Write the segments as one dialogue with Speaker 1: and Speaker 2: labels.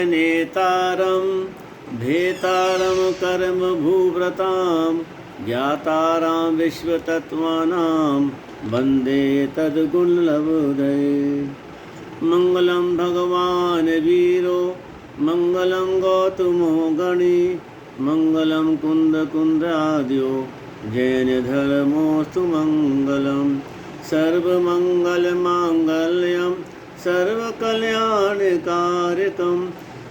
Speaker 1: नेतारं भेतारं कर्म भूव्रतां ज्ञातारां विश्वतत्त्वानां वन्दे तद्गुणलबोधये। मङ्गलं भगवान् वीरो मङ्गलं गौतमो गणी मङ्गलं कुन्दकुन्द्राद्यो जैनधर्मोऽस्तु मङ्गलं। सर्वमङ्गलमाङ्गल्यं सर्वकल्याणकारकं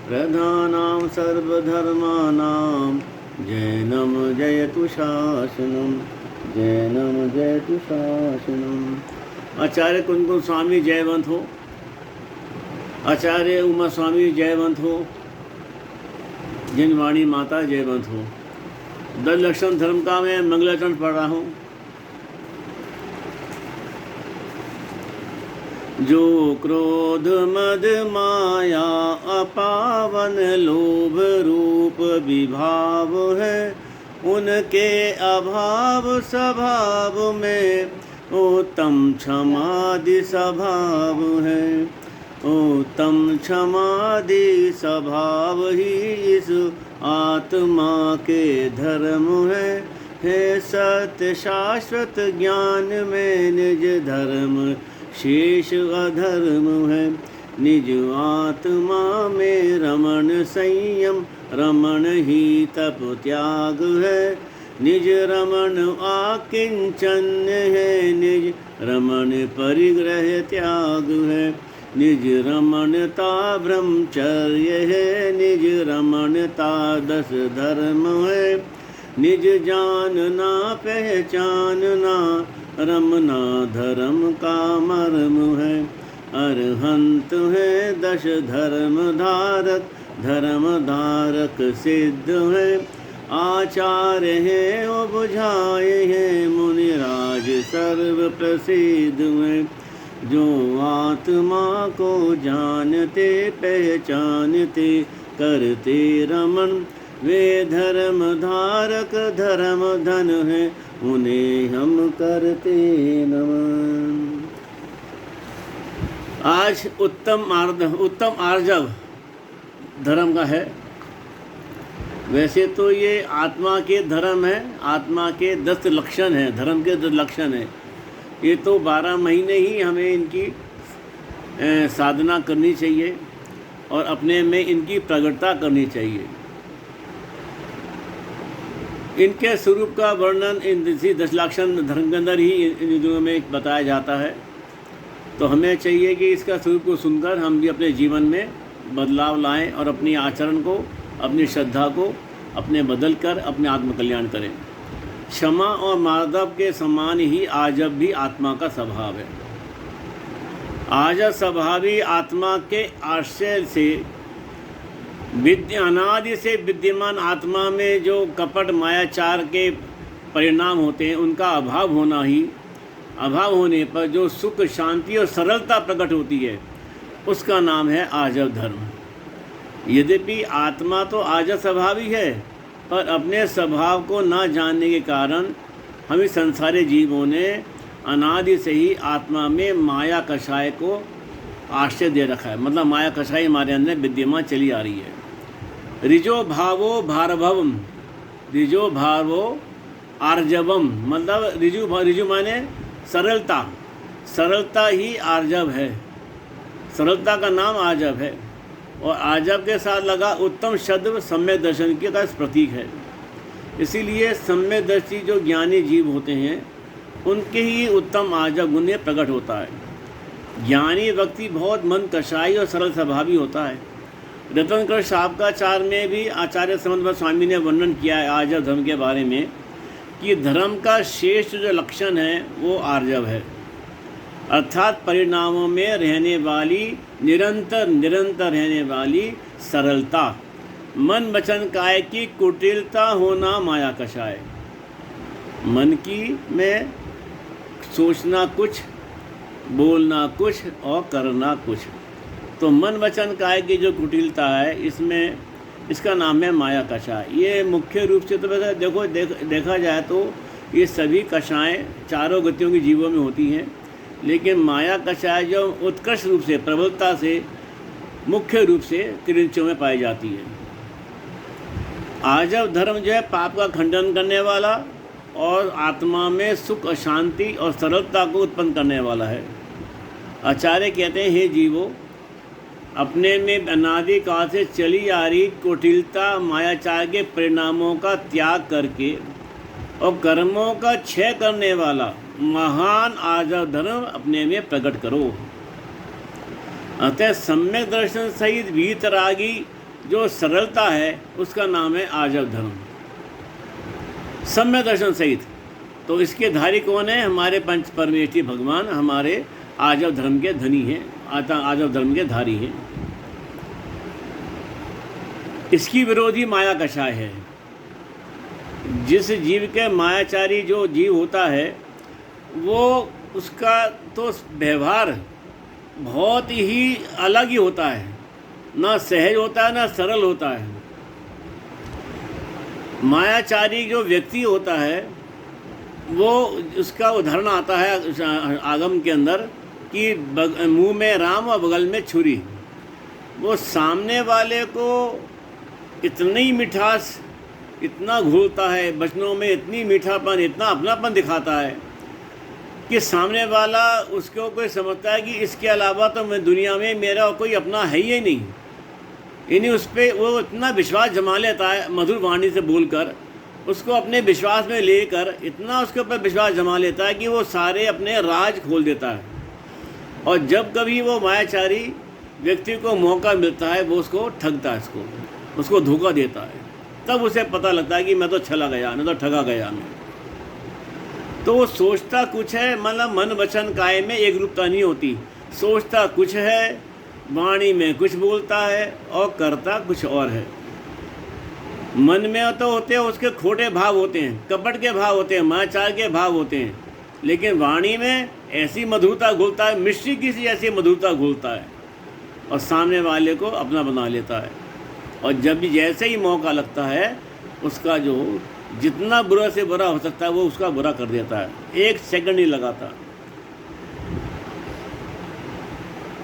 Speaker 1: प्रधानां सर्वधर्माणां जैनं जयतु शासनं जैनं जयतु शासनम। आचार्य कुंदकुंज स्वामी जयवंत हो। आचार्य उमा स्वामी जयवंत हो। जिनवाणी माता जयवंत हो। 10 लक्षण धर्म का मैं मंगलाचरण पढ़ रहा हूँ। जो क्रोध मद माया अपावन लोभ रूप विभाव है उनके अभाव स्वभाव में उत्तम क्षमादि स्वभाव है। उत्तम क्षमादि स्वभाव ही इस आत्मा के धर्म है सत्य शाश्वत ज्ञान में निज धर्म शेष अधर्म है। निज आत्मा में रमण संयम रमण ही तप त्याग है। निज रमण आकिंचन है निज रमण परिग्रह त्याग है। निज रमणता ब्रह्मचर्य है निज रमणता 10 धर्म है। निज जानना पहचानना रमना धर्म का मर्म है। अरहंत है 10 धर्म धारक सिद्ध है। आचार्य है वो बुझाए हैं मुनिराज सर्व प्रसिद्ध है। जो आत्मा को जानते पहचानते करते रमन वे धर्म धारक धर्म धन है उन्हें हम करते नमन। आज उत्तम आर्जव धर्म का है। वैसे तो ये आत्मा के धर्म है। आत्मा के 10 लक्षण हैं। धर्म के 10 लक्षण हैं। ये तो 12 महीने ही हमें इनकी साधना करनी चाहिए और अपने में इनकी प्रगटता करनी चाहिए। इनके स्वरूप का वर्णन इन 10 लक्षण धर्म के अंदर ही इन दिनों में बताया जाता है। तो हमें चाहिए कि इसका स्वरूप को सुनकर हम भी अपने जीवन में बदलाव लाएं और अपनी आचरण को अपनी श्रद्धा को अपने बदल कर अपने आत्मकल्याण करें। क्षमा और मार्दव के समान ही आजब भी आत्मा का स्वभाव है। आजब स्वभावी आत्मा के आश्रय से अनादि से विद्यमान आत्मा में जो कपट मायाचार के परिणाम होते हैं उनका अभाव होने पर जो सुख शांति और सरलता प्रकट होती है उसका नाम है आजब धर्म। यद्यपि आत्मा तो आजब स्वभावी है पर अपने स्वभाव को न जानने के कारण हम इस संसारी जीवों ने अनादि से ही आत्मा में माया कषाय को आश्रय दे रखा है। मतलब माया कषाय हमारे अंदर विद्यमान चली आ रही है। रिजो भावो भारभवम रिजो भावो आर्जवम मतलब रिजु माने सरलता ही आर्जव है। सरलता का नाम आजब है और आजब के साथ लगा उत्तम शब्द सम्यक दर्शन की का प्रतीक है। इसीलिए सम्यक दर्शी जो ज्ञानी जीव होते हैं उनके ही उत्तम आजब गुण में प्रकट होता है। ज्ञानी व्यक्ति बहुत मन कषाई और सरल स्वभावी होता है। रतनकर शाब्दाचार में भी आचार्य समन्वय स्वामी ने वर्णन किया है आजब धर्म के बारे में कि धर्म का श्रेष्ठ जो लक्षण है वो आर्जव है। अर्थात परिणामों में रहने वाली निरंतर रहने वाली सरलता। मन वचन काय की कुटिलता होना माया कषाय। मन की में सोचना कुछ बोलना कुछ और करना कुछ। तो मन वचन काय की जो कुटिलता है इसमें इसका नाम है माया कषाय। ये मुख्य रूप से तो वैसे देखा जाए तो ये सभी कषाएँ चारों गतियों की जीवों में होती हैं। लेकिन माया कषाय जो उत्कृष्ट रूप से प्रबलता से मुख्य रूप से त्रिंचों में पाई जाती है। आजव धर्म जो है पाप का खंडन करने वाला और आत्मा में सुख और शांति और सरलता को उत्पन्न करने वाला है। आचार्य कहते हैं, हे जीवो, अपने में अनादि काल से चली आ रही कुटिलता मायाचार के परिणामों का त्याग करके और कर्मों का क्षय करने वाला महान आजव धर्म अपने में प्रकट करो। अतः सम्यक दर्शन सहित वीतरागी जो सरलता है उसका नाम है आजव धर्म। सम्यक दर्शन सहित, तो इसके धारी कौन है? हमारे पंच परमेष्ठी भगवान हमारे आजव धर्म के धनी हैं, आजव धर्म के धारी हैं। इसकी विरोधी माया कषाय है। जिस जीव के मायाचारी जो जीव होता है वो उसका तो व्यवहार बहुत ही अलग ही होता है, ना सहज होता है ना सरल होता है। मायाचारी जो व्यक्ति होता है वो, उसका उदाहरण आता है आगम के अंदर कि मुंह में राम और बगल में छुरी। वो सामने वाले को इतनी मिठास, इतना घुलता है वचनों में, इतनी मीठापन, इतना अपनापन दिखाता है कि सामने वाला उसको कोई समझता है कि इसके अलावा तो मैं दुनिया में मेरा कोई अपना है ही नहीं। यानी उस पर वो इतना विश्वास जमा लेता है मधुर वाणी से बोलकर, उसको अपने विश्वास में लेकर इतना उसके ऊपर विश्वास जमा लेता है कि वो सारे अपने राज खोल देता है। और जब कभी वो मायाचारी व्यक्ति को मौका मिलता है वो उसको ठगता है, उसको धोखा देता है। तब उसे पता लगता है कि मैं तो छला गया, मैं तो ठगा गया मैं। तो वो सोचता कुछ है, मतलब मन वचन काया में एक रूपता नहीं होती। सोचता कुछ है, वाणी में कुछ बोलता है और करता कुछ और है। मन में तो होते हैं उसके खोटे भाव होते हैं, कपट के भाव होते हैं, मायाचार के भाव होते हैं, लेकिन वाणी में ऐसी मधुरता घुलता है, मिश्री की सी ऐसी मधुरता घुलता है और सामने वाले को अपना बना लेता है। और जब भी जैसे ही मौका लगता है उसका जो जितना बुरा से बुरा हो सकता है वो उसका बुरा कर देता है, एक सेकंड नहीं लगाता।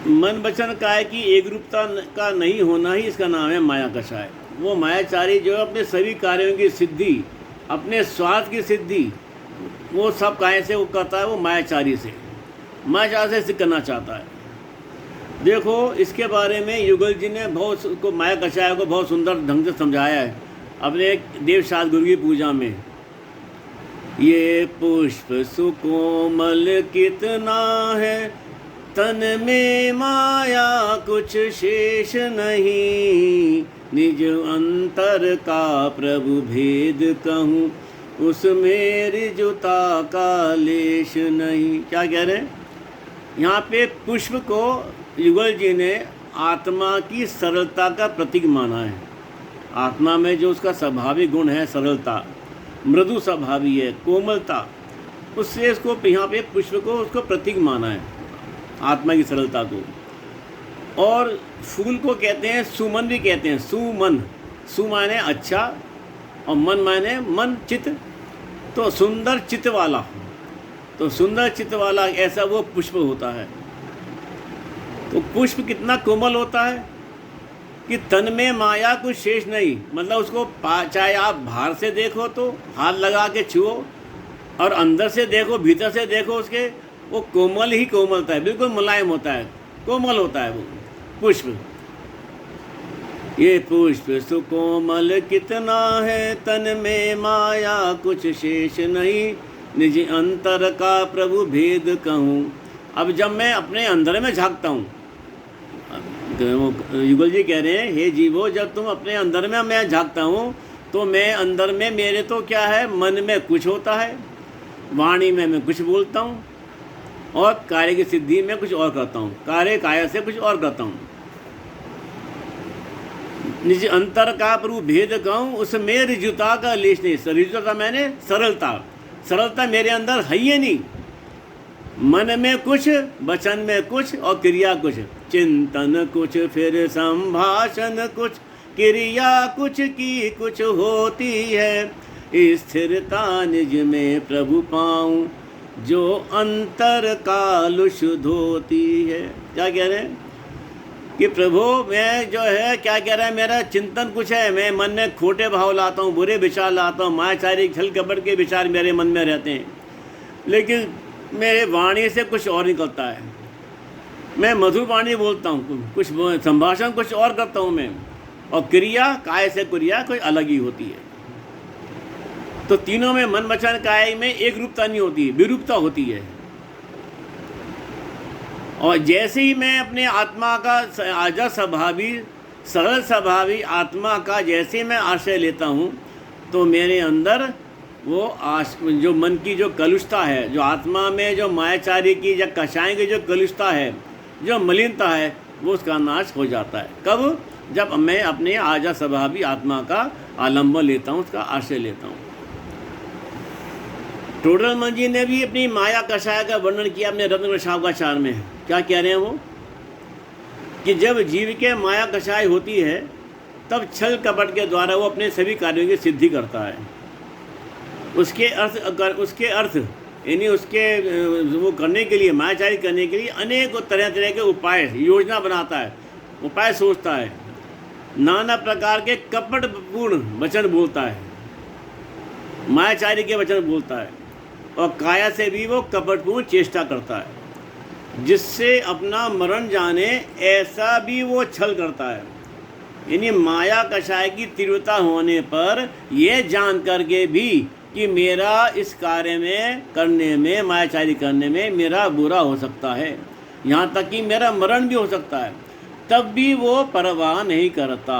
Speaker 1: मन वचन काया की एक रूपता का नहीं होना ही इसका नाम है माया कषाय। वो मायाचारी जो है अपने सभी कार्यों की सिद्धि, अपने स्वार्थ की सिद्धि, वो सब काहे से वो करता है? वो मायाचारी से, मायाचार से सिद्ध करना चाहता है। देखो इसके बारे में युगल जी ने बहुत को माया कषाय को बहुत सुंदर ढंग से समझाया है अपने देवशाद गुरु की पूजा में। ये पुष्प सुकोमल कितना है, तन में माया कुछ शेष नहीं, निज अंतर का प्रभु भेद कहूँ, उसमें ऋजुता का लेश नहीं। क्या कह रहे हैं यहाँ पे? पुष्प को युगल जी ने आत्मा की सरलता का प्रतीक माना है। आत्मा में जो उसका स्वाभाविक गुण है सरलता, मृदु स्वभावी है, कोमलता, उससे इसको यहाँ पे पुष्प को उसको प्रतीक माना है, आत्मा की सरलता को। और फूल को कहते हैं सुमन भी कहते हैं, सुमन। सु माने अच्छा और मन माने मन, चित्त, तो सुंदर चित्त वाला, तो सुंदर चित्त वाला ऐसा वो पुष्प होता है। तो पुष्प कितना कोमल होता है कि तन में माया कुछ शेष नहीं, मतलब उसको चाहे आप बाहर से देखो तो हाथ लगा के छुओ और अंदर से देखो, भीतर से देखो, उसके वो कोमल ही कोमलता है, बिल्कुल मुलायम होता है, कोमल होता है वो पुष्प। ये पुष्प सुकोमल कितना है, तन में माया कुछ शेष नहीं, निज अंतर का प्रभु भेद कहूँ। अब जब मैं अपने अंदर में झांकता हूँ, युगल जी कह रहे हैं, हे जीवो, जब तुम अपने अंदर में मैं झांकता हूँ तो मैं अंदर में मेरे तो क्या है, मन में कुछ होता है, वाणी में मैं कुछ बोलता हूँ और कार्य की सिद्धि में कुछ और करता हूँ, कार्य काया से कुछ और करता हूँ। निज अंतर का प्रभु भेद कहूँ, उसमें ऋजुता का लेश नहीं। ऋजुता मैंने सरलता, सरलता मेरे अंदर है ही नहीं। मन में कुछ, वचन में कुछ और क्रिया कुछ, चिंतन कुछ फिर संभाषण कुछ, क्रिया कुछ की कुछ होती है, स्थिरता निज में प्रभु पाऊँ, जो अंतर काल शुद्ध होती है। क्या कह रहे हैं कि प्रभु मैं जो है क्या कह रहा है, मेरा चिंतन कुछ है, मैं मन में खोटे भाव लाता हूँ, बुरे विचार लाता हूँ, मायाचारी छल कपट के विचार मेरे मन में रहते हैं, लेकिन मेरे वाणी से कुछ और निकलता है। मैं मधुर वाणी बोलता हूँ, कुछ संभाषण कुछ और करता हूँ मैं, और क्रिया काय से क्रिया कोई अलग ही होती है। तो तीनों में मन वचन काया में एक रूपता नहीं होती, विरूपता होती है। और जैसे ही मैं अपने आत्मा का आजा स्वभावी सरल स्वभावी आत्मा का जैसे मैं आश्रय लेता हूँ, तो मेरे अंदर वो जो मन की जो कलुषता है, जो आत्मा में जो मायाचारी की या कषाय की जो कलुषता है, जो मलिनता है, वो उसका नाश हो जाता है। कब? जब मैं अपने आजा स्वभावी आत्मा का आलम्बन लेता हूँ, उसका आश्रय लेता हूँ। टोडर मन जी ने भी अपनी माया कषाय का वर्णन किया अपने रत्न शावकाचार में। क्या कह रहे हैं वो? कि जब जीव के माया कषाय होती है, तब छल कपट के द्वारा वो अपने सभी कार्यों की सिद्धि करता है। उसके अर्थ यानी उसके वो करने के लिए, मायाचारी करने के लिए अनेक तरह तरह के उपाय योजना बनाता है, उपाय सोचता है, नाना प्रकार के कपटपूर्ण वचन बोलता है, मायाचारी के वचन बोलता है, और काया से भी वो कपटपूर्ण चेष्टा करता है, जिससे अपना मरण जाने ऐसा भी वो छल करता है। यानी माया कषाय की तीव्रता होने पर यह जान करके भी कि मेरा इस कार्य में करने में, मायाचारी करने में मेरा बुरा हो सकता है, यहाँ तक कि मेरा मरण भी हो सकता है, तब भी वो परवाह नहीं करता।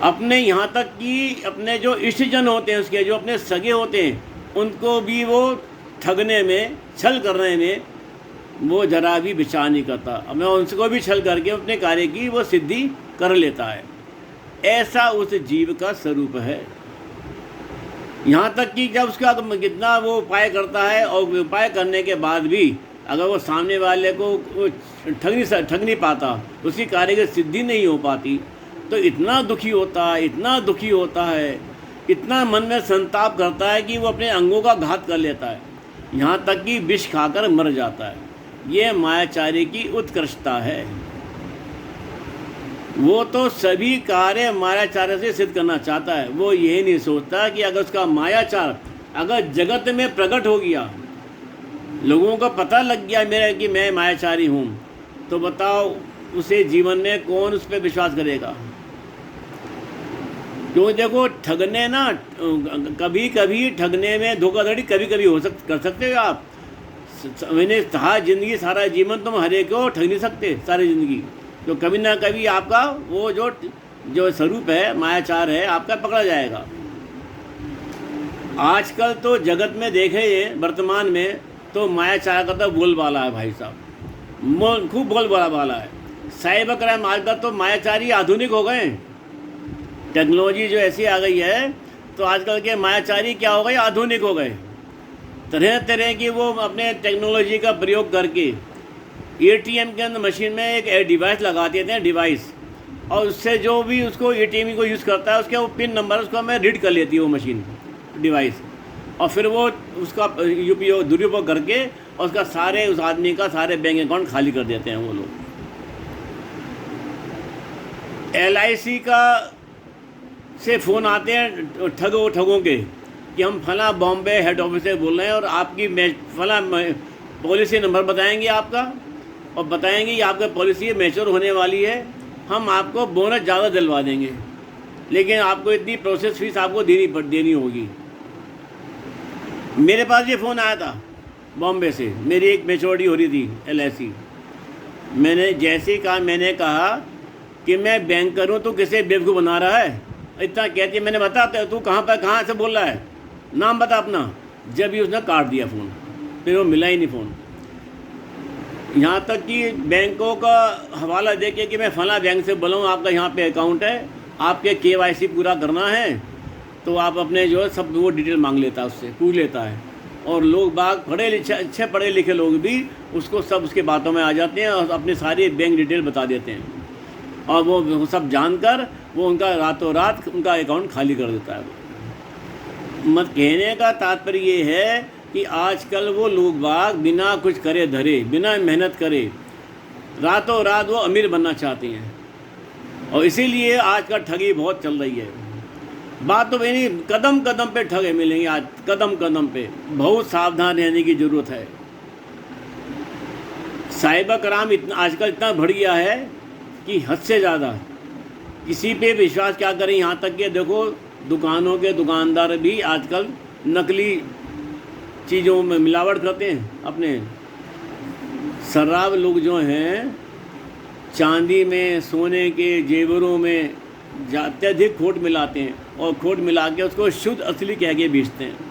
Speaker 1: अपने यहाँ तक कि अपने जो इष्टजन होते हैं, उसके जो अपने सगे होते हैं, उनको भी वो ठगने में, छल करने में वो जरा भी विचार नहीं करता। अब मैं उनको भी छल करके अपने कार्य की वो सिद्धि कर लेता है। ऐसा उस जीव का स्वरूप है। यहाँ तक कि जब उसका कितना वो उपाय करता है, और उपाय करने के बाद भी अगर वो सामने वाले को ठग नहीं पाता, उसकी कार्य की सिद्धि नहीं हो पाती, तो इतना दुखी होता है, इतना दुखी होता है, इतना मन में संताप करता है कि वो अपने अंगों का घात कर लेता है, यहाँ तक कि विष खाकर मर जाता है। ये मायाचारी की उत्कृष्टता है। वो तो सभी कार्य मायाचार से सिद्ध करना चाहता है। वो यही नहीं सोचता कि अगर उसका मायाचार अगर जगत में प्रकट हो गया, लोगों को पता लग गया मेरा कि मैं मायाचारी हूँ, तो बताओ उसे जीवन में कौन उस पर विश्वास करेगा? क्योंकि देखो, ठगने ना, कभी कभी ठगने में धोखाधड़ी कभी कभी कर सकते हो आप। मैंने कहा जिंदगी सारा जीवन तुम हर एक को ठग नहीं सकते सारी ज़िंदगी, तो कभी ना कभी आपका वो जो स्वरूप है, मायाचार है, आपका पकड़ा जाएगा। आजकल तो जगत में देखे वर्तमान में तो मायाचार का तो बोलबाला है भाई साहब, खूब बोलबाला है। साइबर क्राइम आजकल तो मायाचारी आधुनिक हो गए। टेक्नोलॉजी जो ऐसी आ गई है, तो आजकल के मायाचारी क्या हो गए? आधुनिक हो गए। तरह तरह की वो अपने टेक्नोलॉजी का प्रयोग करके एटीएम के अंदर मशीन में एक डिवाइस लगा देते हैं, डिवाइस, और उससे जो भी उसको एटीएम को यूज़ करता है, उसके वो पिन नंबर उसको मैं रीड कर लेती है वो मशीन, डिवाइस, और फिर वो उसका दुरुपयोग करके और उसका सारे उस आदमी का सारे बैंक अकाउंट खाली कर देते हैं वो लोग। LIC का से फ़ोन आते हैं ठगों के कि हम फला बॉम्बे हेड ऑफिस से बोल रहे हैं, और आपकी फला पॉलिसी नंबर बताएंगे आपका, और बताएंगे कि आपका पॉलिसी मैच्योर होने वाली है, हम आपको बोनस ज़्यादा दिलवा देंगे, लेकिन आपको इतनी प्रोसेस फीस आपको देनी होगी। मेरे पास ये फ़ोन आया था बॉम्बे से, मेरी एक मैच्योरिटी हो रही थी LIC। मैंने जैसे ही कहा, मैंने कहा कि मैं बैंकर हूँ, तो किसे बेवकूफ़ बना रहा है? इतना कहती है। मैंने बताया तू कहाँ से बोल रहा है, नाम बता अपना। जब ही उसने काट दिया फ़ोन, फिर वो मिला ही नहीं फ़ोन। यहाँ तक कि बैंकों का हवाला दे के कि मैं फ़लाँ बैंक से बोला हूँ, आपका यहाँ पे अकाउंट है, आपके KYC पूरा करना है, तो आप अपने जो है सब वो डिटेल मांग लेता है, उससे पूछ लेता है। और लोग बाग अच्छे पढ़े लिखे लोग भी उसको सब उसके बातों में आ जाते हैं और अपनी सारी बैंक डिटेल बता देते हैं, और वो सब जानकर वो उनका रातों रात उनका अकाउंट खाली कर देता है। मत कहने का तात्पर्य ये है कि आजकल वो लोग बाग बिना कुछ करे धरे, बिना मेहनत करे, रातों रात वो अमीर बनना चाहती हैं, और इसीलिए आज का ठगी बहुत चल रही है। बात तो नहीं, कदम कदम पे ठगे मिलेंगे आज, कदम कदम पे बहुत सावधान रहने की ज़रूरत है। साइबर क्राइम इतना आजकल इतना बढ़ गया है कि हद से ज़्यादा, किसी पे विश्वास क्या करें। यहाँ तक कि देखो दुकानों के दुकानदार भी आजकल नकली चीज़ों में मिलावट करते हैं। अपने शराब लोग जो हैं चांदी में, सोने के जेवरों में अत्यधिक खोट मिलाते हैं, और खोट मिला के उसको शुद्ध असली कह के बेचते हैं।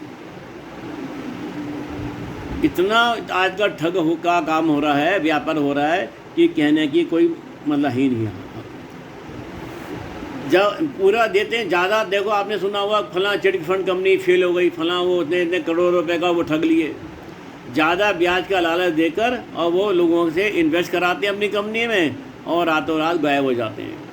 Speaker 1: इतना आज का ठग का काम हो रहा है, व्यापार हो रहा है कि कहने की कोई मतलब ही नहीं है। जब पूरा देते हैं ज़्यादा, देखो आपने सुना हुआ फलां चिट फंड कंपनी फेल हो गई, फलां वो इतने करोड़ रुपए का वो ठग लिए, ज़्यादा ब्याज का लालच देकर, और वो लोगों से इन्वेस्ट कराते हैं अपनी कंपनी में, और रातों रात गायब हो जाते हैं।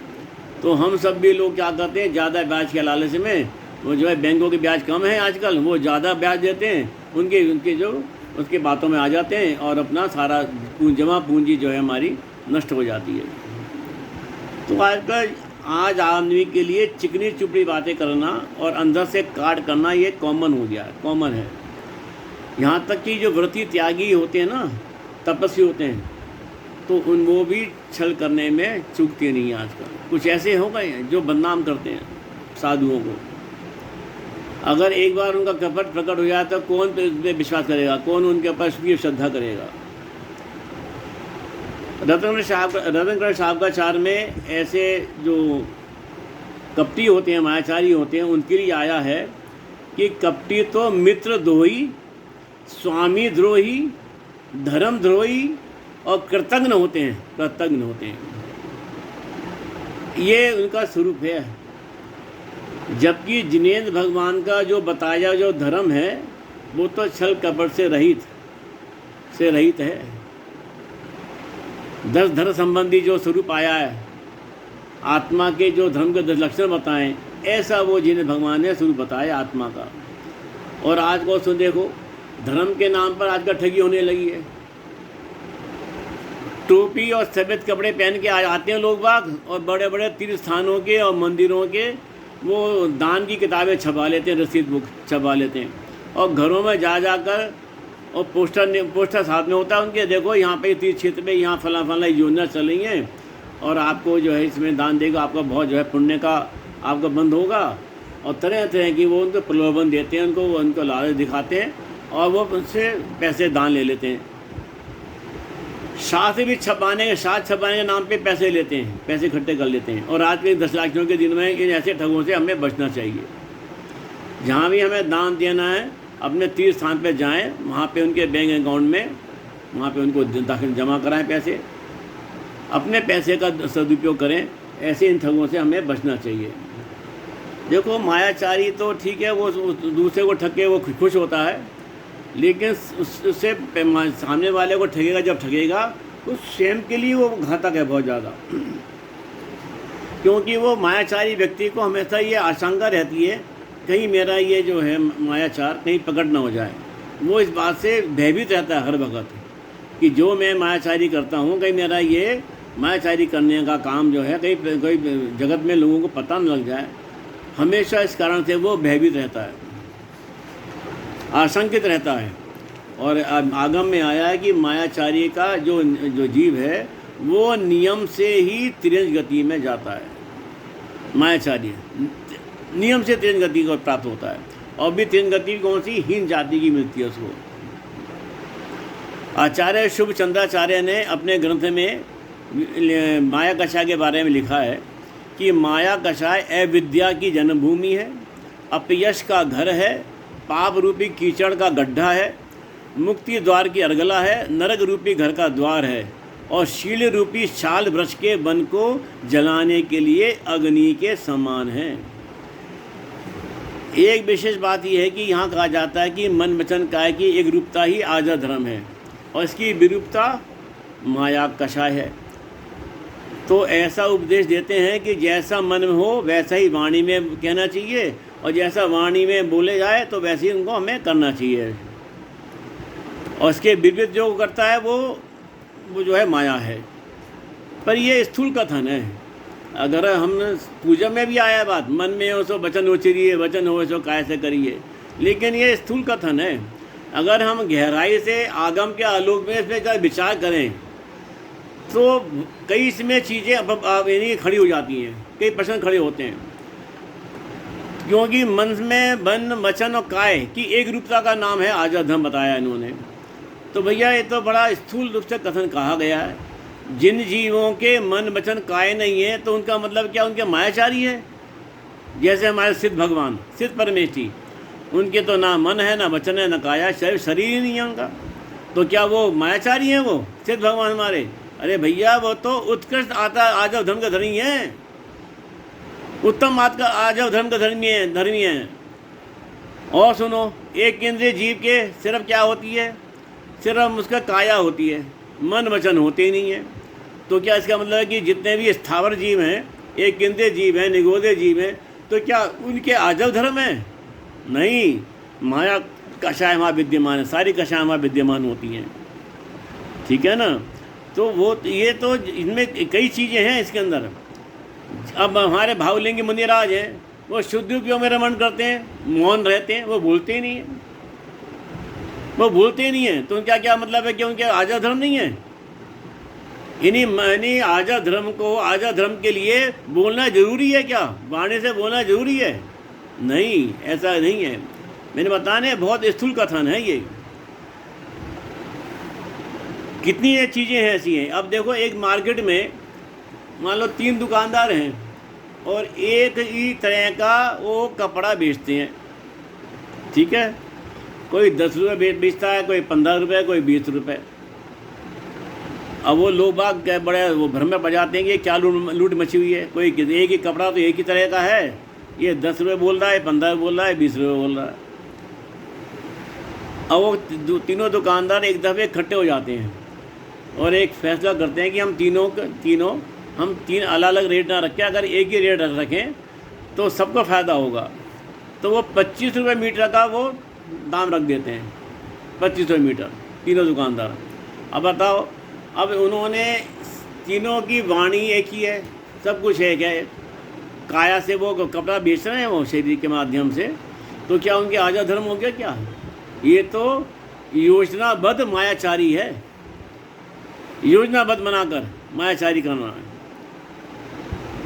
Speaker 1: तो हम सब भी लोग क्या करते हैं, ज़्यादा ब्याज के लालच में, वो जो है बैंकों के ब्याज कम है आजकल, वो ज़्यादा ब्याज देते हैं, उनके जो उसके बातों में आ जाते हैं, और अपना सारा जमा पूंजी जो है हमारी नष्ट हो जाती है। तो आज आदमी के लिए चिकनी चुपड़ी बातें करना और अंदर से काट करना ये कॉमन हो गया है, कॉमन है। यहाँ तक कि जो व्रती त्यागी होते हैं ना, तपस्वी होते हैं, तो वो भी छल करने में चूकते नहीं हैं आजकल। कुछ ऐसे हो गए हैं जो बदनाम करते हैं साधुओं को। अगर एक बार उनका कपट प्रकट हो जाए तो कौन उस पर विश्वास करेगा, कौन उनके ऊपर उसकी श्रद्धा करेगा। रतनगढ़ साहबकाचार में ऐसे जो कपटी होते हैं, मायाचारी होते हैं, उनके लिए आया है कि कपटी तो मित्र द्रोही, स्वामी द्रोही, धर्म द्रोही और कृतज्ञ होते हैं, कृतज्ञ होते हैं। ये उनका स्वरूप है। जबकि जिनेंद्र भगवान का जो बताया जो धर्म है वो तो छल कपट से रहित है। 10 धर्म संबंधी जो स्वरूप आया है, आत्मा के जो धर्म के 10 लक्षण बताएं, ऐसा वो जिनेंद्र भगवान ने स्वरूप बताया आत्मा का। और आज को सुन देखो, धर्म के नाम पर आज का ठगी होने लगी है। टोपी और सफ़ेद कपड़े पहन के आते हैं लोग बाग, और बड़े बड़े तीर्थ स्थानों के और मंदिरों के वो दान की किताबें छपा लेते हैं, रसीद बुक छपा लेते हैं, और घरों में जाकर और पोस्टर साथ में होता है उनके, देखो यहाँ पे तीर्थ क्षेत्र में यहाँ फला योजना चल रही है, और आपको जो है इसमें दान देगा, आपका बहुत जो है पुण्य का आपका बंद होगा। और तरह तरह की वो उनको प्रलोभन देते हैं, उनको लालच दिखाते हैं, और वो उनसे पैसे दान ले लेते हैं। शास्त्र भी छपाने के नाम पे पैसे लेते हैं, पैसे इकट्ठे कर लेते हैं। और आज के 10 लाख के दिन में इन ऐसे ठगों से हमें बचना चाहिए। जहाँ भी हमें दान देना है, अपने तीर्थ स्थान पे जाएं, वहाँ पे उनके बैंक अकाउंट में वहाँ पे उनको दाखिल जमा कराएं पैसे, अपने पैसे का सदुपयोग करें। ऐसे इन ठगों से हमें बचना चाहिए। देखो मायाचारी तो ठीक है, वो दूसरे को ठग के वो खुश होता है, लेकिन उससे सामने वाले को ठगेगा, जब ठगेगा तो स्वयं के लिए वो घातक है बहुत ज़्यादा। क्योंकि वो मायाचारी व्यक्ति को हमेशा ये आशंका रहती है कहीं मेरा ये जो है मायाचार कहीं पकड़ ना हो जाए। वो इस बात से भयभीत रहता है हर वक्त कि जो मैं मायाचारी करता हूँ, कहीं मेरा ये मायाचारी करने का काम जो है कहीं जगत में लोगों को पता न लग जाए। हमेशा इस कारण से वो भयभीत रहता है, आशंकित रहता है। और आगम में आया है कि मायाचारी का जो जीव है वो नियम से ही तिरंज गति में जाता है। मायाचारी नियम से तिरंज गति को प्राप्त होता है, और भी तिरंज गति कौन सी, हीन जाति की मिलती है उसको। आचार्य शुभ चंद्राचार्य ने अपने ग्रंथ में माया कषाय के बारे में लिखा है कि माया कषाय अविद्या की जन्मभूमि है, अपयश का घर है, पाप रूपी कीचड़ का गड्ढा है, मुक्ति द्वार की अर्गला है, नरक रूपी घर का द्वार है, और शील रूपी शाल वृक्ष के वन को जलाने के लिए अग्नि के समान है। एक विशेष बात यह है कि यहाँ कहा जाता है कि मन वचन काया की एक रूपता ही आजा धर्म है, और इसकी विरूपता माया कषाय है। तो ऐसा उपदेश देते हैं कि जैसा मन में हो वैसा ही वाणी में कहना चाहिए, और जैसा वाणी में बोले जाए तो वैसे ही उनको हमें करना चाहिए। और इसके विपरीत जो करता है वो जो है माया है। पर ये स्थूल कथन है। अगर हम पूजा में भी आया बात, मन में हो सो वचन उचरिए, वचन हो सो काय से करिए, लेकिन ये स्थूल कथन है। अगर हम गहराई से आगम के आलोक में इसमें का विचार करें तो कई इसमें चीज़ें यानी खड़ी हो जाती हैं, कई प्रश्न खड़े होते हैं। क्योंकि मन में वन, वचन और काय की एक रूपता का नाम है आजा धर्म बताया इन्होंने। तो भैया ये तो बड़ा स्थूल रूप से कथन कहा गया है। जिन जीवों के मन, वचन, काय नहीं है तो उनका मतलब क्या, उनके मायाचारी है। जैसे हमारे सिद्ध भगवान, सिद्ध परमेष्ठी, उनके तो ना मन है, ना वचन है, ना काया, शरीर ही नहीं है उनका। तो क्या वो मायाचारी हैं वो सिद्ध भगवान हमारे? अरे भैया वो तो उत्कृष्ट आजव धर्म का धर्मी है, उत्तम बात का आजव धर्म का धर्मी है। और सुनो, एक केंद्रीय जीव के सिर्फ क्या होती है, सिर्फ उसका काया होती है, मन वचन होते ही नहीं है। तो क्या इसका मतलब है कि जितने भी स्थावर जीव हैं, एक केंद्रीय जीव हैं, निगोदे जीव हैं, तो क्या उनके आजव धर्म है? नहीं, माया कषाय वहाँ विद्यमान है, सारी कषाय वहाँ विद्यमान होती हैं। ठीक है ना? तो वो ये तो इनमें कई चीज़ें हैं इसके अंदर। अब हमारे भावलिंगी मुनिराज हैं, वो शुद्ध उपयोग में रमण करते हैं, मौन रहते हैं, वो बोलते ही नहीं है, वो बोलते ही नहीं है। तो उनका क्या मतलब है कि उनके आजा धर्म नहीं है? इन्हीं आजा धर्म को, आजा धर्म के लिए बोलना जरूरी है क्या? वाणी से बोलना जरूरी है? नहीं, ऐसा नहीं है। मैंने बताने बहुत स्थूल कथन है ये। कितनी ये चीज़ें हैं ऐसी हैं। अब देखो, एक मार्केट में मान लो 3 दुकानदार हैं और एक ही तरह का वो कपड़ा बेचते हैं। ठीक है, कोई 10 रुपये बेचता है, कोई 15 रुपये, कोई 20 रुपये। अब वो लोग बाग बड़े वो भ्रम में बजाते हैं कि क्या लूट मची हुई है। कोई एक ही कपड़ा तो एक ही तरह का है, ये 10 रुपये बोल रहा है, 15 बोल रहा है, 20 रुपये बोल रहा है। अब वो तीनों दुकानदार एक दफ़े इकट्ठे हो जाते हैं और एक फैसला करते हैं कि हम तीनों हम 3 अलग अलग रेट ना रखें, अगर एक ही रेट रखें तो सबको फ़ायदा होगा। तो वो 25 रुपये मीटर का वो दाम रख देते हैं, 25 रुपये मीटर, तीनों दुकानदार। अब बताओ, अब उन्होंने तीनों की वाणी एक ही है, सब कुछ एक है, काया से वो कपड़ा बेच रहे हैं वो शरीर के माध्यम से। तो क्या उनके आजा धर्म हो गया क्या? ये तो योजनाबद्ध मायाचारी है, योजनाबद्ध बनाकर मायाचारी करना है।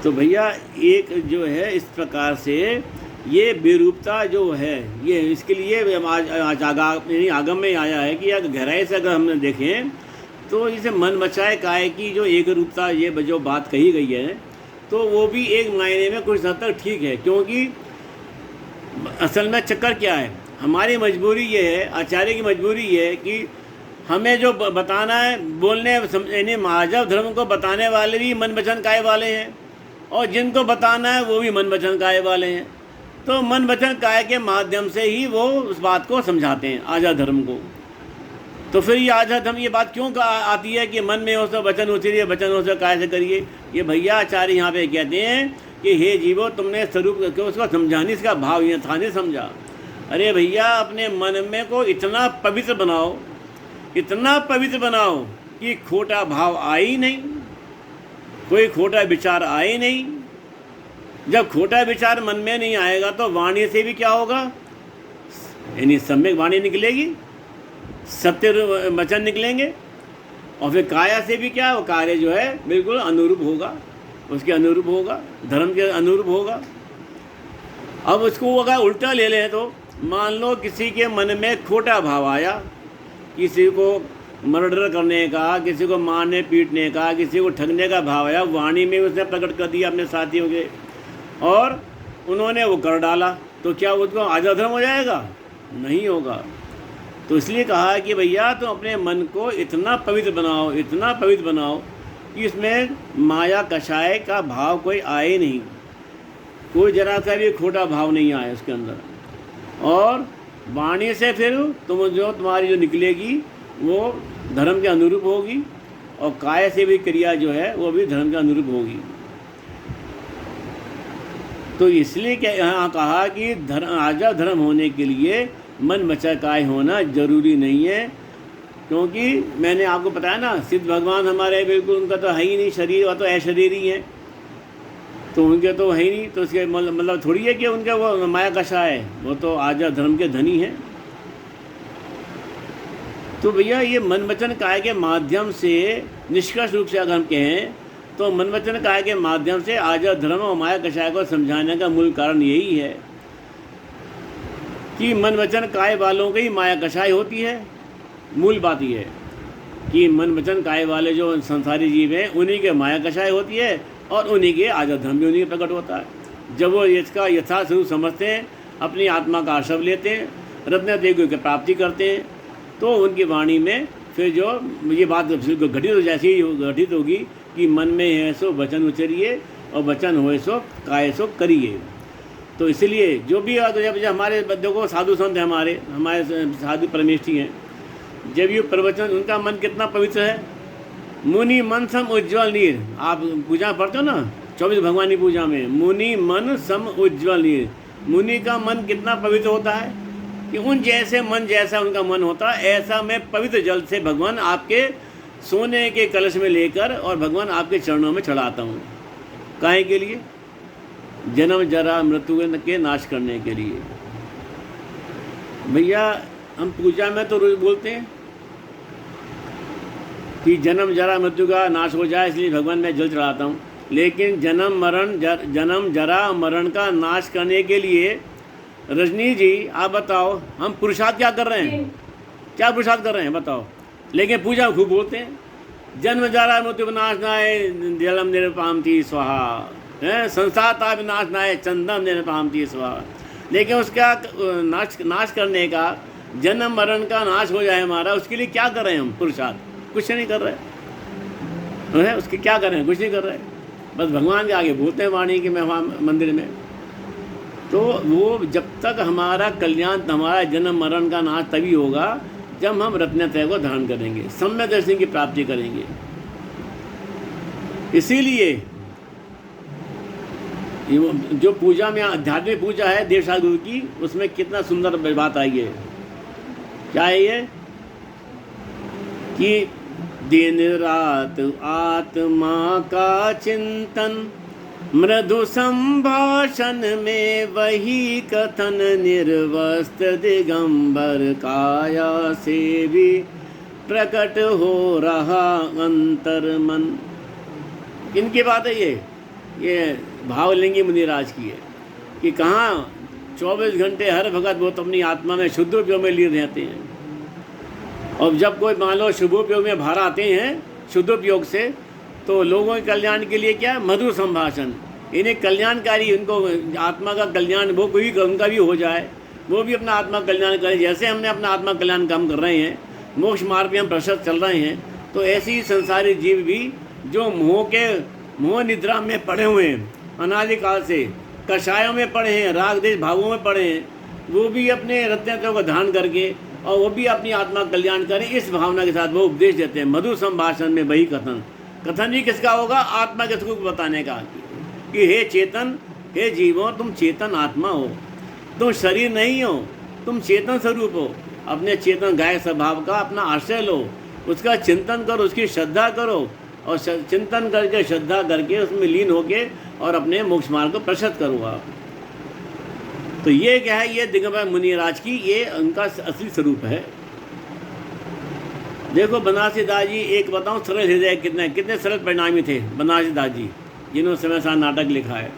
Speaker 1: तो भैया एक जो है इस प्रकार से ये बेरूपता जो है, ये इसके लिए आज आगम में आया है कि अगर गहराई से अगर हमने देखें तो इसे मन बचाए काय की जो एक रूपता, ये जो बात कही गई है, तो वो भी एक मायने में कुछ हद तक ठीक है। क्योंकि असल में चक्कर क्या है, हमारी मजबूरी ये है, आचार्य की मजबूरी ये है कि हमें जो बताना है, बोलने यानी माजव धर्म को बताने वाले भी मन वचन काय वाले हैं और जिनको बताना है वो भी मन वचन काय वाले हैं। तो मन वचन काय के माध्यम से ही वो उस बात को समझाते हैं, आजा धर्म को। तो फिर ये आजा धर्म ये बात क्यों आती है कि मन में हो तो वचन उचरिए, वचन हो तो काय से करिए? ये भैया आचार्य यहाँ पे कहते हैं कि हे जीवो, तुमने स्वरूप क्यों उसको समझा नहीं, इसका भाव यहाँ था नहीं समझा। अरे भैया, अपने मन में को इतना पवित्र बनाओ, इतना पवित्र बनाओ कि खोटा भाव आए ही नहीं, कोई खोटा विचार आए ही नहीं। जब खोटा विचार मन में नहीं आएगा तो वाणी से भी क्या होगा, यानी सम्यक वाणी निकलेगी, सत्य वचन निकलेंगे, और फिर काया से भी क्या, वो कार्य जो है बिल्कुल अनुरूप होगा, उसके अनुरूप होगा, धर्म के अनुरूप होगा। अब उसको अगर उल्टा ले लें तो मान लो किसी के मन में खोटा भाव आया, किसी को मर्डर करने का, किसी को मारने पीटने का, किसी को ठगने का भाव आया, वाणी में उसने प्रकट कर दिया अपने साथियों के और उन्होंने वो कर डाला। तो क्या उसको आजा धर्म हो जाएगा? नहीं होगा। तो इसलिए कहा है कि भैया तुम अपने मन को इतना पवित्र बनाओ, इतना पवित्र बनाओ कि इसमें माया कषाय का भाव कोई आए नहीं, कोई जरा सा भी खोटा भाव नहीं आए उसके अंदर। और वाणी से फिर तुम्हारी जो निकलेगी वो धर्म के अनुरूप होगी और काय से भी क्रिया जो है वो भी धर्म के अनुरूप होगी। तो इसलिए क्या यहाँ कहा कि आजा धर्म होने के लिए मन वचन काय होना जरूरी नहीं है। क्योंकि मैंने आपको बताया ना, सिद्ध भगवान हमारे बिल्कुल उनका तो है ही नहीं शरीर, वह तो अशरीरी है, तो उनके तो है ही नहीं। तो इसके मतलब थोड़ी है कि उनका वो माया कषा है, वो तो आजा धर्म के धनी हैं। तो भैया ये मन वचन काय के माध्यम से निष्कर्ष रूप से अगर हम कहें तो मन वचन काय के माध्यम से आजा धर्म और माया कषाय को समझाने का मूल कारण यही है कि मन वचन काय वालों की माया कषाय होती है। मूल बात यह है कि मन वचन काय वाले जो संसारी जीव हैं उन्हीं के माया कषाय होती है और उन्हीं के आजा धर्म भी उन्हीं के प्रकट होता है। जब वो इसका यथार्थ स्वरूप समझते हैं, अपनी आत्मा का आश्रय लेते हैं, रत्न देव की प्राप्ति करते हैं, तो उनकी वाणी में फिर जो ये बात घटित हो जैसी घटित होगी कि मन में है सो वचन उचरिए और वचन होए सो काय सो करिए। तो इसलिए जो भी जब हमारे देखो साधु संत हैं, हमारे साधु परमेष्ठी हैं, जब ये प्रवचन उनका मन कितना पवित्र है। मुनि मन सम उज्ज्वल नीर, आप पूजा पढ़ते हो ना 24 भगवान की पूजा में, मुनि मन सम उज्ज्वल नीर। मुनि का मन कितना पवित्र होता है कि उन जैसे मन जैसा उनका मन होता है, ऐसा मैं पवित्र जल से भगवान आपके सोने के कलश में लेकर और भगवान आपके चरणों में चढ़ाता हूँ। काहे के लिए? जन्म जरा मृत्यु के नाश करने के लिए। भैया हम पूजा में तो रोज बोलते हैं कि जन्म जरा मृत्यु का नाश हो जाए, इसलिए भगवान मैं जल चढ़ाता हूँ। लेकिन जन्म जरा मरण का नाश करने के लिए रजनी जी आप बताओ, हम पुरुषार्थ क्या कर रहे हैं? क्या पुरुषार्थ कर रहे हैं बताओ? लेकिन पूजा खूब बोलते हैं, जन्म जरा मृत्यु विनाश नाय जलम निरपामती स्वाहा, है संसार ता विनाश नाय चंदम निरपामती स्वाहा। लेकिन उसका नाश करने का, जन्म मरण का नाश हो जाए हमारा, उसके लिए क्या कर रहे हैं हम? पुरुषार्थ कुछ नहीं कर रहे हैं। उसके क्या कर रहे हैं? कुछ नहीं कर रहे हैं, बस भगवान के आगे बोलते हैं वाणी के में वहाँ मंदिर में। तो वो जब तक हमारा कल्याण, हमारा जन्म मरण का नाश तभी होगा जब हम रत्नत्रय को धारण करेंगे, सम्यक दर्शन की प्राप्ति करेंगे। इसीलिए जो पूजा में आध्यात्मिक पूजा है देवशास्त्र गुरु की, उसमें कितना सुंदर बात आई है। क्या है ये कि दिन रात आत्मा का चिंतन, मृदु संभाषण में वही कथन, निर्वस्त्र दिगंबर काया से भी प्रकट हो रहा अंतर मन। इनकी बात है ये भावलिंगी मुनिराज की है कि कहाँ 24 घंटे हर भगत वो तो अपनी आत्मा में शुद्ध उपयोग में लिए रहते हैं। और जब कोई मान लो शुभोपयोग में बाहर आते हैं शुद्धोपयोग से, तो लोगों के कल्याण के लिए क्या? मधुर संभाषण, इन्हें कल्याणकारी, उनको आत्मा का कल्याण वो कोई उनका भी हो जाए, वो भी अपना आत्मा कल्याण करें। जैसे हमने अपना आत्मा कल्याण काम कर रहे हैं, मोक्ष मार्ग पे हम प्रशस्त चल रहे हैं, तो ऐसे ही संसारी जीव भी जो मोह निद्रा में पड़े हुए हैं, अनादिकाल से कषायों में पड़े हैं, राग देश भावों में पड़े हैं, वो भी अपने रत्नों को धारण करके और वो भी अपनी आत्मा कल्याण करें, इस भावना के साथ वो उपदेश देते हैं। मधुर संभाषण में वही कथन भी किसका होगा? आत्मा के सुख बताने का कि हे चेतन, हे जीवों, तुम चेतन आत्मा हो, तुम शरीर नहीं हो, तुम चेतन स्वरूप हो। अपने चेतन गाय स्वभाव का अपना आश्रय लो, उसका चिंतन करो, उसकी श्रद्धा करो, और चिंतन करके श्रद्धा करके उसमें लीन होके और अपने मोक्ष मार्ग को प्रशस्त करो आप। तो ये क्या है? ये दिगंबर मुनिराज की ये उनका असली स्वरूप है। देखो बनारसी दास जी, एक बताऊं, सरल हृदय कितने सरल परिणामी थे बनारसी दास जी, जिन्होंने समय साथ नाटक लिखा है।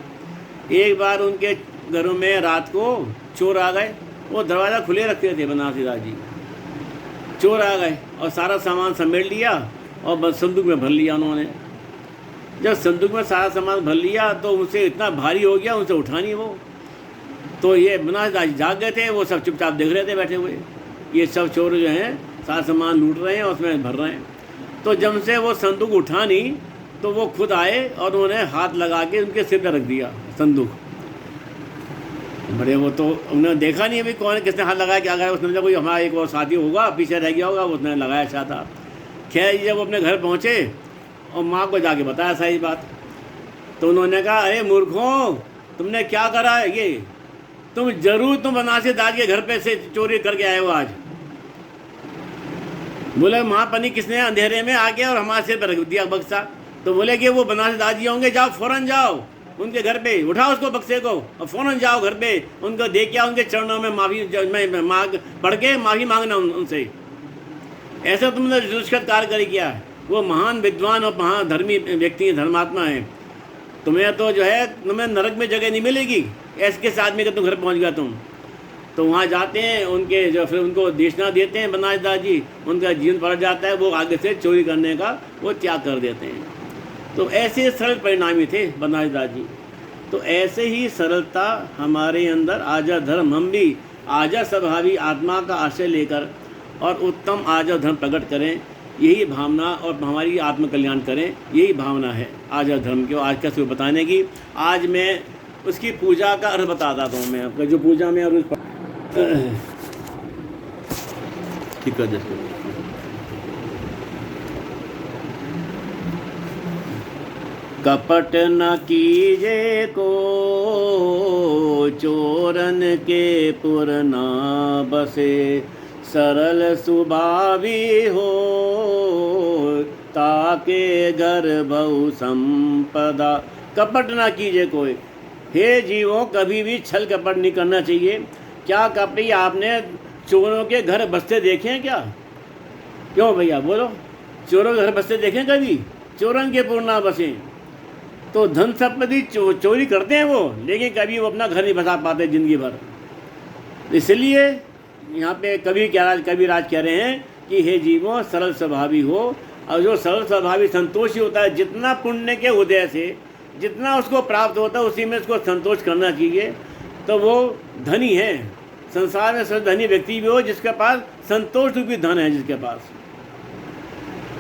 Speaker 1: एक बार उनके घरों में रात को चोर आ गए, वो दरवाज़ा खुले रखते थे बनारसी दास जी। चोर आ गए और सारा सामान समेट लिया और बस संदूक में भर लिया उन्होंने। जब संदूक में सारा सामान भर लिया तो उनसे इतना भारी हो गया, उनसे उठा नहीं वो। तो ये बनारसी दास जाग गए थे, वो सब चुपचाप देख रहे थे बैठे हुए, ये सब चोर जो हैं सारा सामान लूट रहे हैं और उसमें भर रहे हैं। तो जब से वो संदूक उठा नहीं तो वो खुद आए और उन्होंने हाथ लगा के उनके सिर पर रख दिया संदूक। बड़े वो तो उन्होंने देखा नहीं अभी कौन किसने हाथ लगाया, क्या करा। उसने कोई हमारा एक और साथी होगा पीछे रह गया होगा, उसने लगाया अच्छा था। खैर जब वो अपने घर पहुँचे और माँ को जाके बताया सही बात, तो उन्होंने कहा अरे मूर्खों, तुमने क्या करा है ये? तुम बनारसी दास के घर पे से चोरी करके आए हो आज। बोले महापनी किसने अंधेरे में आके और हमारे सिर पर रख दिया बक्सा। तो बोले कि वो बनारस दादी होंगे, जाओ फ़ौरन जाओ उनके घर पे, उठाओ उसको बक्से को और फ़ौरन जाओ घर पे, उनको देख के आओ, उनके चरणों में माफ़ी मांग पढ़ के माफ़ी मांगना उनसे। ऐसा तुमने दुष्कृत कार्य किया। वो महान विद्वान और महान धर्मी व्यक्ति धर्मात्मा है, तुम्हें तो जो है तुम्हें नरक में जगह नहीं मिलेगी ऐसे किस आदमी का तुम घर पहुंच गया तुम। तो वहाँ जाते हैं उनके जो फिर उनको देशना देते हैं बनारस दास जी, उनका जीवन पलट जाता है, वो आगे से चोरी करने का वो त्याग कर देते हैं। तो ऐसे सरल परिणामी थे बनारस दास जी। तो ऐसे ही सरलता हमारे अंदर आजा धर्म, हम भी आजा स्वभावी आत्मा का आश्रय लेकर और उत्तम आजा धर्म प्रकट करें, यही भावना और हमारी आत्मकल्याण करें, यही भावना है आजा धर्म की। आज कैसे बताने की, आज मैं उसकी पूजा का अर्थ बताता हूँ। मैं आपका जो पूजा में और ठीक है, कपट न कीजे को चोरन के पुर ना बसे, सरल सुभावी हो ताके घर बहु संपदा। कपट ना कीजिए कोई। हे जीवों, कभी भी छल कपट नहीं करना चाहिए। क्या कपटी आपने चोरों के घर बसते देखे हैं क्या? क्यों भैया बोलो, चोरों के घर बसते देखें कभी? चोरन के पुर ना बसे। तो धन संपत्ति चोरी करते हैं वो, लेकिन कभी वो अपना घर नहीं बसा पाते जिंदगी भर। इसलिए यहाँ पे कबीराज कह रहे हैं कि हे जीवों, सरल स्वभावी हो। और जो सरल स्वभावी संतोषी होता है, जितना पुण्य के उदय से जितना उसको प्राप्त होता है उसी में उसको संतोष करना चाहिए। तो वो धनी है। संसार में सब धनी व्यक्ति भी हो जिसके पास संतोष रूपी धन है, जिसके पास।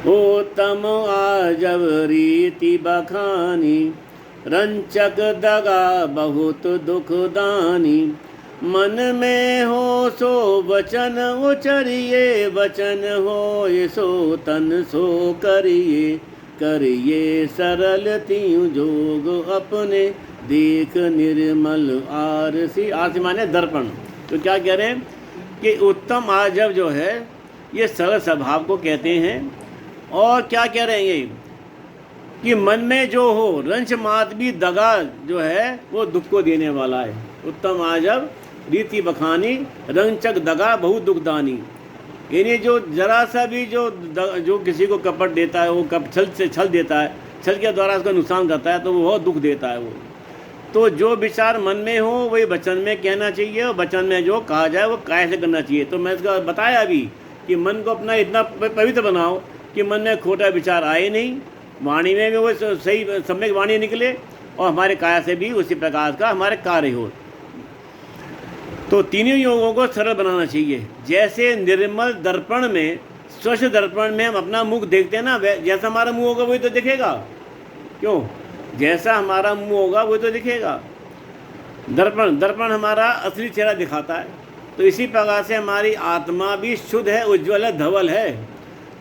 Speaker 1: उत्तम आजब रीति बखानी, रंचक दगा बहुत दुखदानी। मन में हो सो वचन उचरिए, वचन हो सो तन सो करिए। करिए सरल तीं जोग अपने, देख निर्मल आरसी। आरसी माने दर्पण। तो क्या कह रहे हैं कि उत्तम आजब जो है ये सरल स्वभाव को कहते हैं। और क्या कह रहे हैं ये कि मन में जो हो रंच मात भी दगा जो है वो दुख को देने वाला है। उत्तम आजब रीति बखानी, रंचक दगा बहुत दुखदानी। यानी जो जरा सा भी जो किसी को कपट देता है, वो छल देता है, छल के द्वारा उसका नुकसान करता है, तो वो बहुत दुख देता है वो। तो जो विचार मन में हो वही वचन में कहना चाहिए, और वचन में जो कहा जाए वो काय से करना चाहिए। तो मैं इसका बताया अभी कि मन को अपना इतना पवित्र बनाओ कि मन में खोटा विचार आए नहीं, वाणी में भी वो सही सम्यक वाणी निकले, और हमारे काया से भी उसी प्रकार का हमारे कार्य हो। तो तीनों योगों को सरल बनाना चाहिए। जैसे निर्मल दर्पण में, स्वच्छ दर्पण में हम अपना मुख देखते हैं ना, जैसा हमारा मुंह होगा वही तो दिखेगा। क्यों? जैसा हमारा मुंह होगा वही तो दिखेगा। दर्पण हमारा असली चेहरा दिखाता है। तो इसी प्रकार से हमारी आत्मा भी शुद्ध है, उज्ज्वल है, धवल है,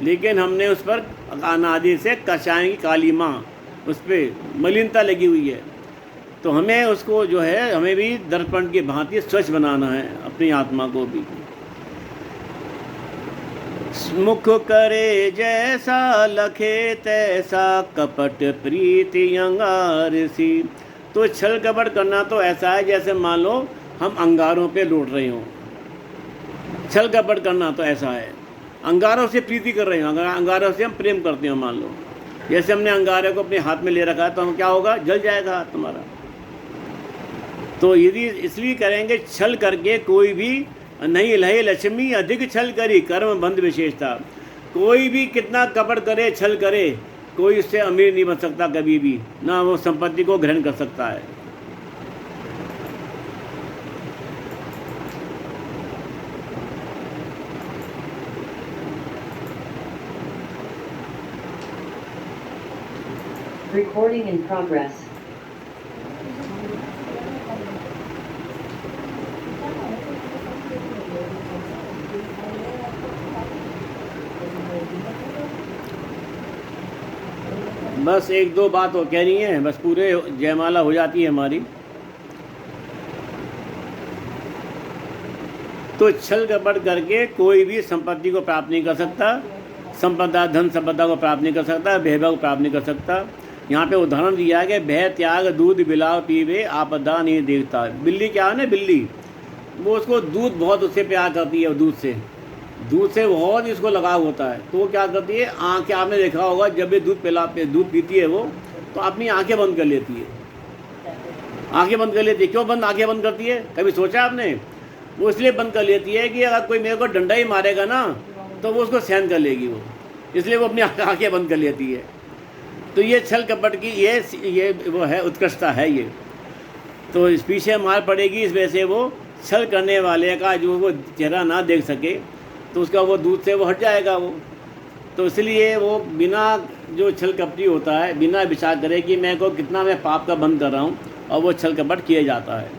Speaker 1: लेकिन हमने उस पर अनादि से कषाय की काली माँ, उस पर मलिनता लगी हुई है। तो हमें उसको जो है, हमें भी दर्पण की भांति स्वच्छ बनाना है अपनी आत्मा को भी। मुख करे जैसा लखे तैसा, कपट प्रीति अंगारसी। तो छल कपट करना तो ऐसा है जैसे मान लो हम अंगारों पे लौट रहे हों। छल कपट करना तो ऐसा है, अंगारों से प्रीति कर रहे हो, अंगारों से हम प्रेम करते हो। मान लो जैसे हमने अंगारे को अपने हाथ में ले रखा है, तो हम क्या होगा, जल जाएगा हाथ तुम्हारा। तो यदि इसलिए करेंगे छल करके कोई भी नहीं लहे लक्ष्मी, अधिक छल करी कर्म बंध विशेषता। कोई भी कितना कपट करे, छल करे, कोई उससे अमीर नहीं बन सकता कभी भी, ना वो संपत्ति को ग्रहण कर सकता है।
Speaker 2: Recording in progress.
Speaker 1: बस एक दो बात हो कहनी है, बस पूरे जयमाला हो जाती है हमारी। तो छल कपट करके कोई भी संपत्ति को प्राप्त नहीं कर सकता, संपदा धन संपदा को प्राप्त नहीं कर सकता, वैभव को प्राप्त नहीं कर सकता। यहाँ पे उदाहरण दिया है कि भय त्याग दूध बिलाव पीवे आपदा नहीं देखता। बिल्ली क्या है ना, बिल्ली वो उसको दूध बहुत उससे प्यार करती है, दूध से बहुत इसको लगाव होता है। तो वो क्या करती है, आँखें, आपने देखा होगा जब भी दूध पीती है वो तो अपनी आँखें बंद कर लेती है, आँखें बंद कर लेती है। क्यों आँखें बंद करती है, कभी सोचा आपने? वो इसलिए बंद कर लेती है कि अगर कोई मेरे को डंडा ही मारेगा ना तो वो उसको सहन कर लेगी, वो इसलिए वो अपनी आँखें बंद कर लेती है। तो ये छल कपट की ये वो है, उत्कृष्टता है ये। तो इस पीछे मार पड़ेगी, इस वजह से वो छल करने वाले का जो वो चेहरा ना देख सके तो उसका वो दूध से वो हट जाएगा वो। तो इसलिए वो बिना, जो छल कपटी होता है, बिना विचार करे कि मैं को कितना मैं पाप का बंद कर रहा हूँ, और वो छल कपट किया जाता है।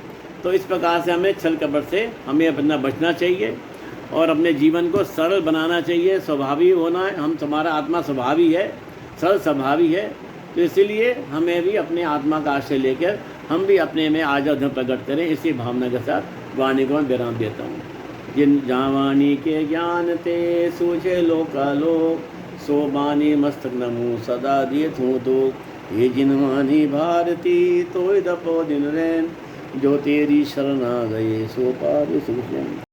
Speaker 1: तो इस प्रकार से हमें छल कपट से हमें अपना बचना चाहिए और अपने जीवन को सरल बनाना चाहिए, स्वभावी होना है। हमारा आत्मा स्वभावी है, सरल स्वभावी है। तो इसीलिए हमें भी अपने आत्मा का आश्रय लेकर हम भी अपने में आज़ाद प्रकट करें। इसी भावना के साथ वाणी को मैं विराम देता हूँ। जिन जावानी के ज्ञान ते सूझे लोकालोक, सो बानी मस्तक नमो सदा दिए तो ये जिनवानी भारती तो दपो दिन रैन, जो तेरी शरण आ गए सो पार सुख।